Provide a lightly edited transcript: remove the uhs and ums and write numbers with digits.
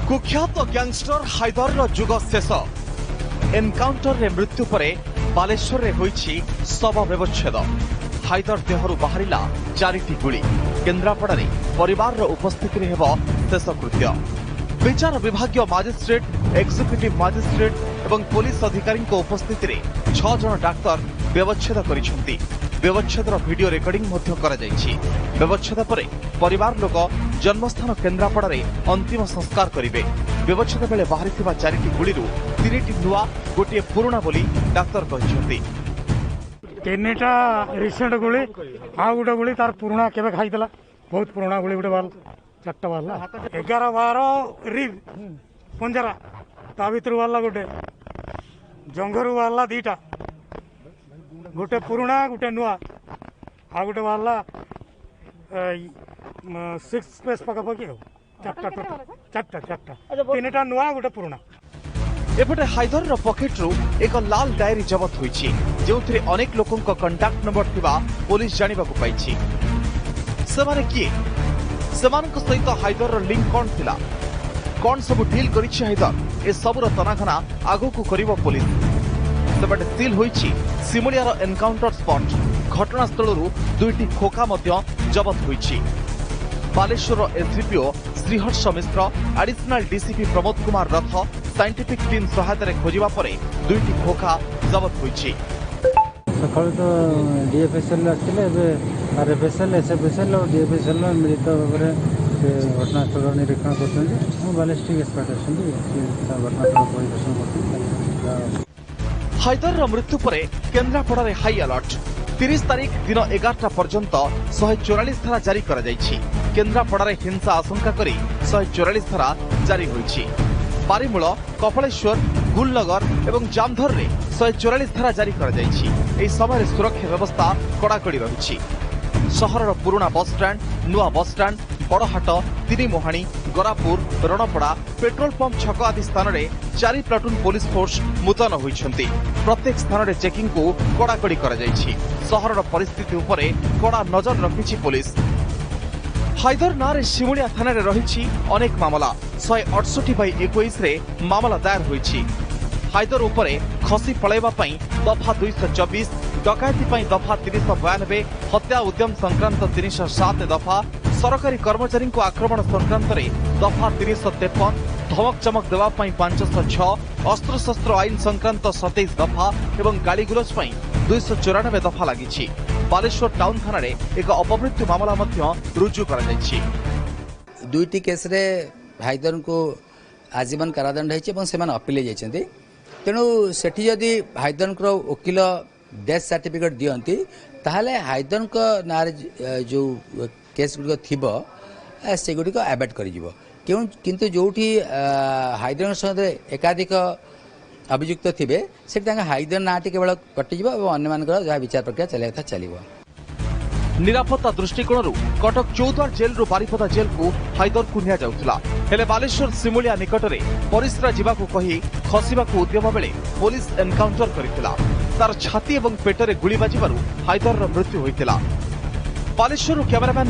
कुख्यात गैंगस्टर हायदर जुग शेष एनकाउंटर रे मृत्यु पर बालेश्वर रे होईछि शव व्यवच्छेद। हायदर देहरु बाहरिला 4टी गुली। केन्द्रापड़ा रे परिवार उपस्थिति रे हेबो शेष कृत्य। विचार विभागीय मजिस्ट्रेट एक्जिक्यूटिव मजिस्ट्रेट एवं पुलिस अधिकारी उपस्थिति रे 6 जन डाक्तर व्यवच्छेद करिसेंती। व्यवच्छेदर वीडियो रेकर्डिंग व्यवच्छेद पर परिवार लोक जन्मस्थान केन्द्रापड़ा रे अंतिम संस्कार करेंगे। व्यवच्छेद बेले बाहरी 4टी गुली 3टी नुआ गोटे पुराणा बोली डाक्तर कहते। 3टा रिसेंट गुली आ गोटे गुली तार पुराणा केबे खाइतला बहुत पुराणा गुली गोटे बाल 4टा बाल 11 12 रिब पंजरा ता भीतर वाला गोटे जंगरू वाला 2टा गोटे पुराणा गोटे नुआ आ गोटे वाला 6 स्पेस पकापकी 4टा 3टा नुआ गोटे पुराणा। एपटे हायदर पकेट्रु एक लाल डायरी जबत होईछि जेउथिरे अनेक लोकंक कंटाक्ट नंबर थिबा पुलिस जानिबाकु पाइछि। सेमाने किए सेमानक सहित हायदर लिंक कोन थिला कोन सब डील करिछि हायदर ए सबुर तनाघना आगुकु करिवो पुलिस। सेपटे सील होईछि सिमुलियार एनकाउंटर स्पॉट। घटनास्थलरू 2टी खोका मध्य जबत होईछि। Baleswar SDPO Sriharsha Mishra additional DCP Pramod Kumar Rath scientific team सहायता खोजा पर 2टी खोखा जबत होईछि। सकाल तो डीएफएसएल आरएफएसएल एसएफएसएल और डीएफएसएल मिलित भाव में घटनास्थल निरीक्षण कर बालिस्टिक एक्सपर्ट घटनास्थल परिदर्शन कर। हायदर मृत्यु पर केन्द्रापड़ा रे हाई अलर्ट। 30 तारीख दिन 11टा पर्यंत 144 धारा जारी करा जायछि। केन्द्रापड़ा रे हिंसा आशंका करी 144 धारा जारी होईछि। बारीमूल कपालेश्वर गुलनगर एवं जामधर रे 144 धारा जारी करा जायछि। एही समय सुरक्षा व्यवस्था कड़ाकड़ी रहिछि। शहरर पुराना बस स्टैंड नुआ बस स्टैंड बड़हाट तिनिमोहाणी गरापुर रणपड़ा पेट्रोल पंप छक आदि स्थान में 4 प्लाटून पुलिस फोर्स मुतयन होइछन्ति। प्रत्येक स्थान में चेकिंग को कड़ाकड़ी करा जायछि। शहरर परिस्थिति उपरे कड़ा नजर रखिछि पुलिस। हायदर नारे सिमुलिया थाना रे रहिछि अनेक मामला। 168/21 रे मामला दायर होइछि। हायदर उपरे खसी पळाइबा पई दफा 224, डकायती पई दफा 392, हत्या उद्यम संक्रांत 307 दफा, सरकारी कर्मचारी को आक्रमण संक्रांत रे दफा 353, धमक चमक देवा पई 506, अस्त्र शस्त्र आईन संक्रांत 27 दफा एवं गालीगुलज पई 294 दफा लागिछि। बालेश्वर टाउन थाना रे एक अपमृत्यु मामला मध्य रुजु करा जायछि। 2टी केस रे हायदर को आजीवन कारादंड होइछि एवं सेमान अपील जाइछन्ति। तेणु सेठी जदि हायदर को वकील डेथ सर्टिफिकेट दियंती ताहले हायदर को नारे जो केस गुड़िक थिबो से गुड़िक एबेट करिजिवो। किंतु जोठी हायदर सहित एकाधिक अभियुक्त थिबे सेठी हायदर नाटी केवल कटिजिवो और अन्य मानकर जहाँ विचार प्रक्रिया चले था चलिवो। निरापत्ता दृष्टिकोण कटक चौद्वार जेल रु बारिपदा जेल को हायदर को निया जाउथला। हेले बालेश्वर सिमुलिया निकट में परिस्रा जीवाकू कही खसिबाकू उद्यम बेले पुलिस एनकाउंटर करिथिला। तार छाती एवं पेटरे गुली बाजिबारु हायदर मृत्यु होइतिला। बालेश्वर कैमरामैन